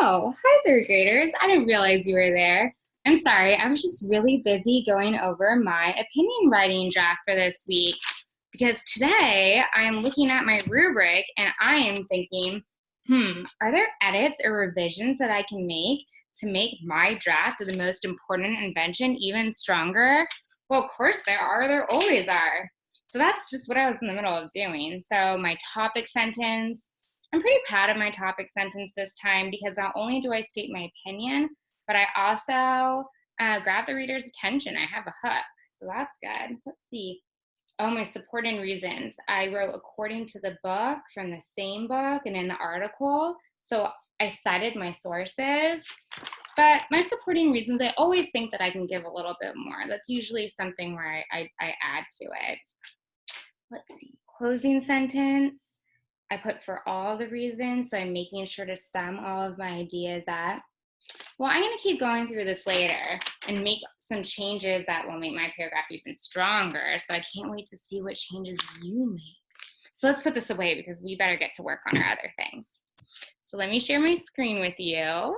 Oh, hi, third graders. I didn't realize you were there. I'm sorry, I was just really busy going over my opinion writing draft for this week because today I'm looking at my rubric and I am thinking, are there edits or revisions that I can make my draft of the most important invention even stronger? Well, of course there are. There always are. So that's just what I was in the middle of doing. So my topic sentence, I'm pretty proud of my topic sentence this time because not only do I state my opinion, but I also grab the reader's attention. I have a hook, so that's good. Let's see. Oh, my support and reasons. I wrote according to the book from the same book and in the article. So I cited my sources, but my supporting reasons, I always think that I can give a little bit more. That's usually something where I add to it. Let's see, closing sentence. I put for all the reasons, so I'm making sure to sum all of my ideas up. Well, I'm going to keep going through this later and make some changes that will make my paragraph even stronger. So I can't wait to see what changes you make. So let's put this away because we better get to work on our other things. So let me share my screen with you,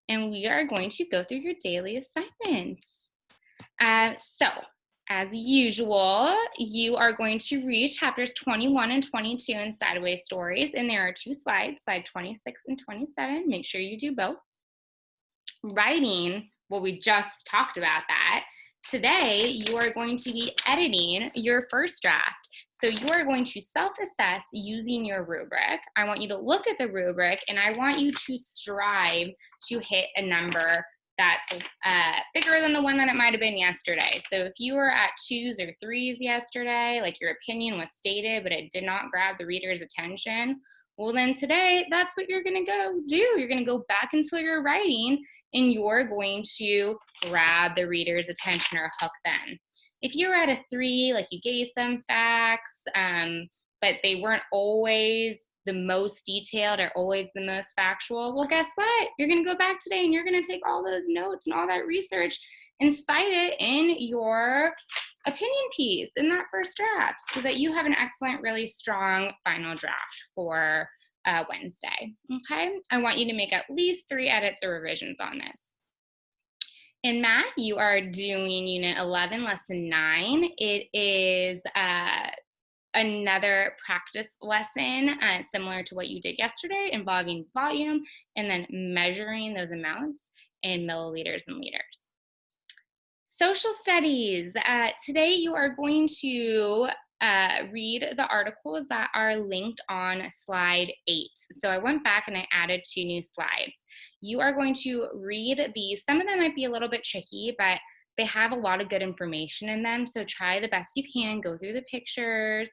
and we are going to go through your daily assignments. As usual, you are going to read chapters 21 and 22 in Sideways Stories, and there are two slides, slide 26 and 27. Make sure you do both. Writing, well, we just talked about that. Today, you are going to be editing your first draft. So you are going to self-assess using your rubric. I want you to look at the rubric, and I want you to strive to hit a number that's bigger than the one that it might have been yesterday. So if you were at 2s or 3s yesterday, like your opinion was stated, but it did not grab the reader's attention, well then today, that's what you're gonna go do. You're gonna go back into your writing and you're going to grab the reader's attention or hook them. If you were at a 3, like you gave some facts, but they weren't always the most detailed or always the most factual, well, guess what? You're going to go back today and you're going to take all those notes and all that research and cite it in your opinion piece in that first draft so that you have an excellent, really strong final draft for Wednesday, okay? I want you to make at least 3 edits or revisions on this. In math, you are doing Unit 11, Lesson 9. It is another practice lesson similar to what you did yesterday, involving volume and then measuring those amounts in milliliters and liters. Social studies. Today you are going to read the articles that are linked on slide 8. So I went back and I added 2 new slides. You are going to read these. Some of them might be a little bit tricky, but they have a lot of good information in them, so try the best you can. Go through the pictures,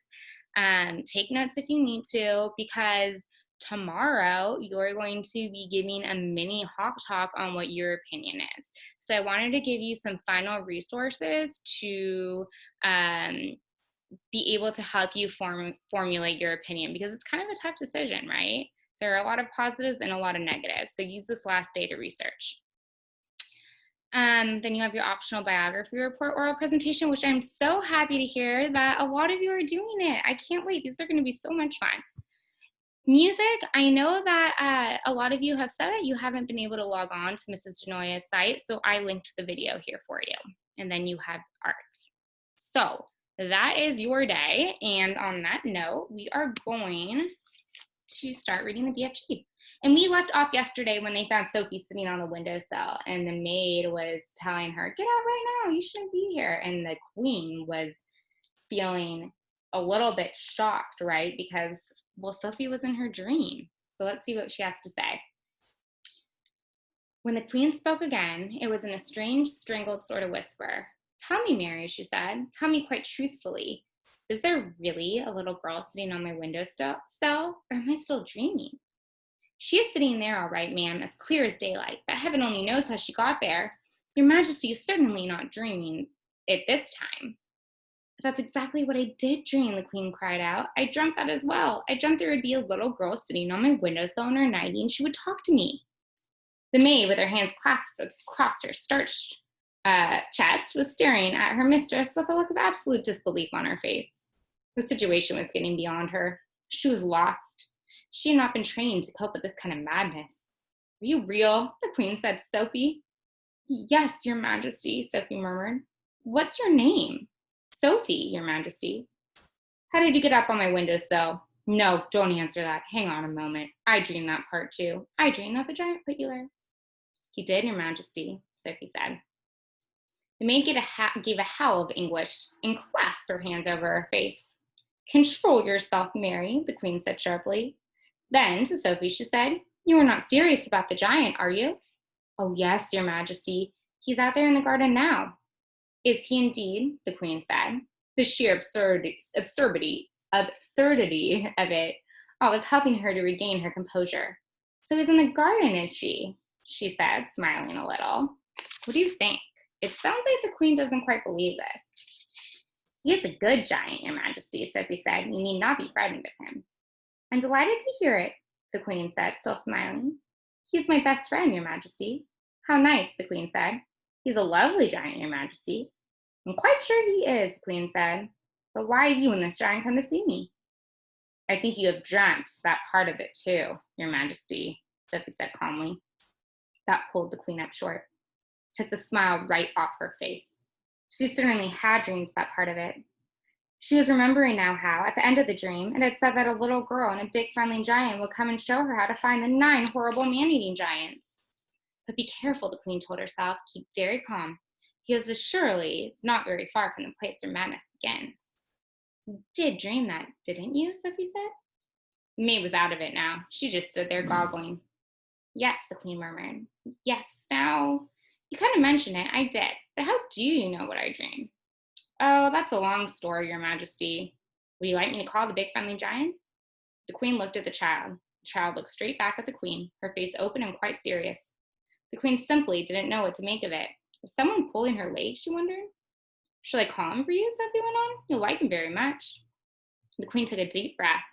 take notes if you need to, because tomorrow you're going to be giving a mini hawk talk on what your opinion is. So I wanted to give you some final resources to be able to help you formulate your opinion, because it's kind of a tough decision, right? There are a lot of positives and a lot of negatives, so use this last day to research. Then you have your optional biography report oral presentation, which I'm so happy to hear that a lot of you are doing it. I can't wait. These are going to be so much fun. Music, I know that a lot of you have said it. You haven't been able to log on to Mrs. Denoya's site, so I linked the video here for you. And then you have art. So that is your day. And on that note, we are going to start reading the BFG. And we left off yesterday when they found Sophie sitting on the windowsill and the maid was telling her, get out right now, you shouldn't be here. And the queen was feeling a little bit shocked, right? Because, well, Sophie was in her dream. So let's see what she has to say. When the queen spoke again, it was in a strange, strangled sort of whisper. Tell me, Mary, she said, tell me quite truthfully. Is there really a little girl sitting on my windowsill, or am I still dreaming? She is sitting there all right, ma'am, as clear as daylight, but heaven only knows how she got there. Your Majesty is certainly not dreaming it this time. But that's exactly what I did dream, the queen cried out. I dreamt that as well. I dreamt there would be a little girl sitting on my windowsill in her nightie, and she would talk to me. The maid, with her hands clasped across her starched chest, was staring at her mistress with a look of absolute disbelief on her face. The situation was getting beyond her. She was lost. She had not been trained to cope with this kind of madness. Are you real? The queen said to Sophie. Yes, your majesty, Sophie murmured. What's your name? Sophie, your majesty. How did you get up on my windowsill? No, don't answer that. Hang on a moment. I dreamed that part too. I dreamed that the giant put you there. He did, your majesty, Sophie said. The maid gave a howl of anguish and clasped her hands over her face. Control yourself, Mary, the queen said sharply. Then, to Sophie, she said, you are not serious about the giant, are you? Oh, yes, your majesty. He's out there in the garden now. Is he indeed? The queen said. The sheer absurdity of it all was helping her to regain her composure. So he's in the garden, is she? She said, smiling a little. What do you think? It sounds like the queen doesn't quite believe this. He is a good giant, your majesty, Sophie said. You need not be frightened of him. I'm delighted to hear it, the queen said, still smiling. He is my best friend, your majesty. How nice, the queen said. He's a lovely giant, your majesty. I'm quite sure he is, the queen said. But why have you and this giant come to see me? I think you have dreamt that part of it too, your majesty, Sophie said calmly. That pulled the queen up short. Took the smile right off her face. She certainly had dreamed that part of it. She was remembering now how, at the end of the dream, it had said that a little girl and a big friendly giant would come and show her how to find the 9 horrible man-eating giants. But be careful, the queen told herself. Keep very calm, because as surely it's not very far from the place where madness begins. You did dream that, didn't you? Sophie said. The maid was out of it now. She just stood there goggling. Yes, the queen murmured. Yes, now, you kind of mentioned it. I did. But how do you know what I dreamed? Oh, that's a long story, your majesty. Would you like me to call the big friendly giant? The queen looked at the child. The child looked straight back at the queen, her face open and quite serious. The queen simply didn't know what to make of it. Was someone pulling her leg, she wondered? Shall I call him for you? Sophie went on. You'll like him very much. The queen took a deep breath.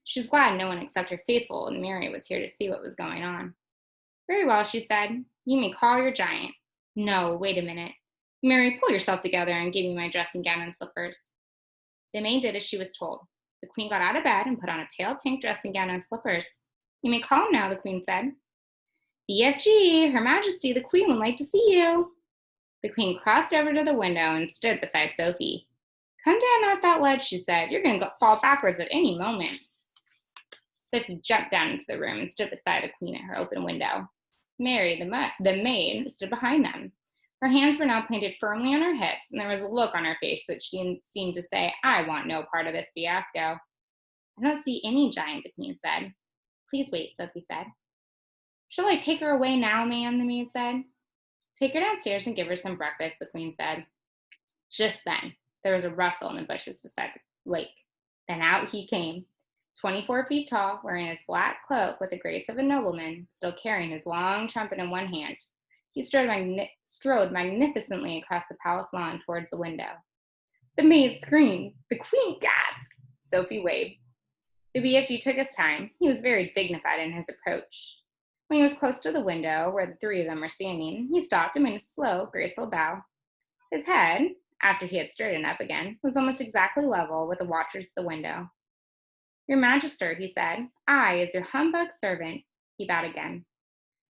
She was glad no one except her faithful and Mary was here to see what was going on. Very well, she said. You may call your giant. No, wait a minute. Mary, pull yourself together and give me my dressing gown and slippers. The maid did as she was told. The queen got out of bed and put on a pale pink dressing gown and slippers. You may call him now, the queen said. BFG, Her Majesty, the queen would like to see you. The queen crossed over to the window and stood beside Sophie. Come down off that ledge, she said. You're going to fall backwards at any moment. Sophie jumped down into the room and stood beside the queen at her open window. Mary, the maid, stood behind them. Her hands were now planted firmly on her hips, and there was a look on her face which seemed to say, I want no part of this fiasco. I don't see any giant, the queen said. Please wait, Sophie said. Shall I take her away now, ma'am, the maid said. Take her downstairs and give her some breakfast, the queen said. Just then, there was a rustle in the bushes beside the lake. Then out he came, 24 feet tall, wearing his black cloak with the grace of a nobleman, still carrying his long trumpet in one hand. He strode magnificently across the palace lawn towards the window. The maid screamed. The queen gasped. Sophie waved. The BFG took his time. He was very dignified in his approach. When he was close to the window, where the 3 of them were standing, he stopped and made a slow, graceful bow. His head, after he had straightened up again, was almost exactly level with the watchers at the window. Your Majesty, he said, I, as your humbug servant, he bowed again.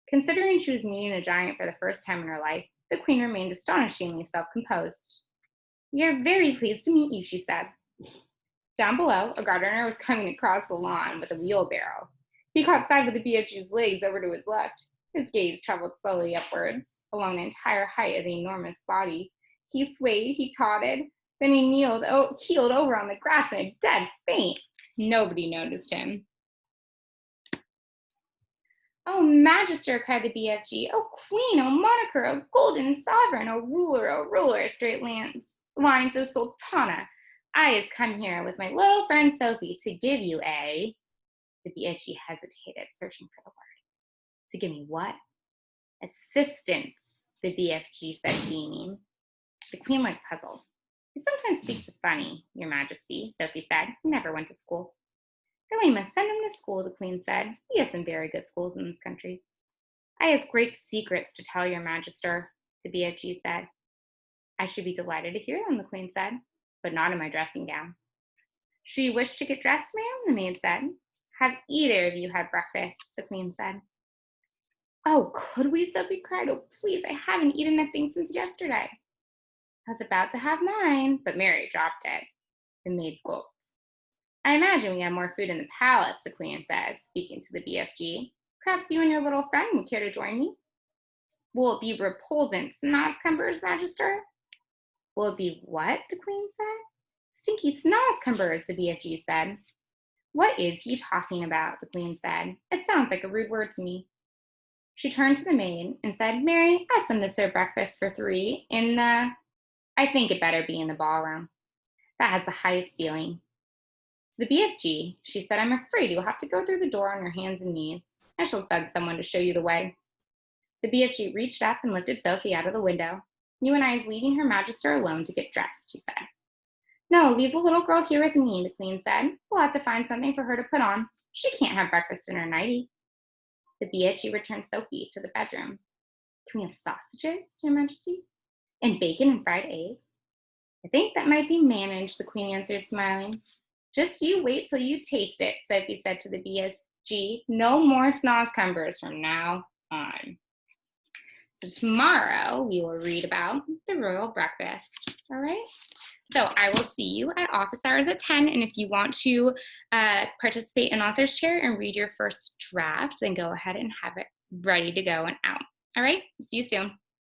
Considering she was meeting a giant for the first time in her life, the queen remained astonishingly self-composed. We are very pleased to meet you, she said. Down below, a gardener was coming across the lawn with a wheelbarrow. He caught sight of the BFG's legs over to his left. His gaze traveled slowly upwards, along the entire height of the enormous body. He swayed, he tottered, then he keeled over on the grass in a dead faint. Nobody noticed him. Oh, Magister, cried the BFG. Oh, Queen, oh, Moniker, oh, Golden Sovereign, oh, ruler, straight lines, oh, Sultana. I has come here with my little friend Sophie to give you a... The BFG hesitated, searching for the word. To give me what? Assistance, the BFG said, beaming. The queen looked puzzled. He sometimes speaks funny, your Majesty, Sophie said. He never went to school. Then we must send him to school, the queen said. He has some very good schools in this country. I have great secrets to tell your Magister, the BFG said. I should be delighted to hear them, the queen said, but not in my dressing gown. Should you wish to get dressed, ma'am? The maid said. Have either of you had breakfast? The queen said. Oh, could we? Sophie cried. Oh, please, I haven't eaten a thing since yesterday. I was about to have mine, but Mary dropped it. The maid gulped. I imagine we have more food in the palace, the queen said, speaking to the BFG. Perhaps you and your little friend would care to join me? Will it be repulsant snozzcumbers, Magister? Will it be what? The queen said. Stinky snozzcumbers, the BFG said. What is he talking about? The queen said. It sounds like a rude word to me. She turned to the maid and said, Mary, ask them to serve breakfast for 3 in the, I think it better be in the ballroom. That has the highest ceiling. To the BFG, she said, I'm afraid you'll have to go through the door on your hands and knees. I shall send someone to show you the way. The BFG reached up and lifted Sophie out of the window. You and I is leaving Her Magister alone to get dressed, she said. No, leave the little girl here with me, the queen said. We'll have to find something for her to put on. She can't have breakfast in her nightie. The BFG returned Sophie to the bedroom. Can we have sausages, Your Majesty? And bacon and fried eggs? I think that might be managed, the queen answered, smiling. Just you wait till you taste it, Sophie said to the BFG. No more snozzcumbers from now on. So tomorrow we will read about the royal breakfast, all right? So I will see you at office hours at 10, and if you want to participate in author's chair and read your first draft, then go ahead and have it ready to go and out. All right, see you soon.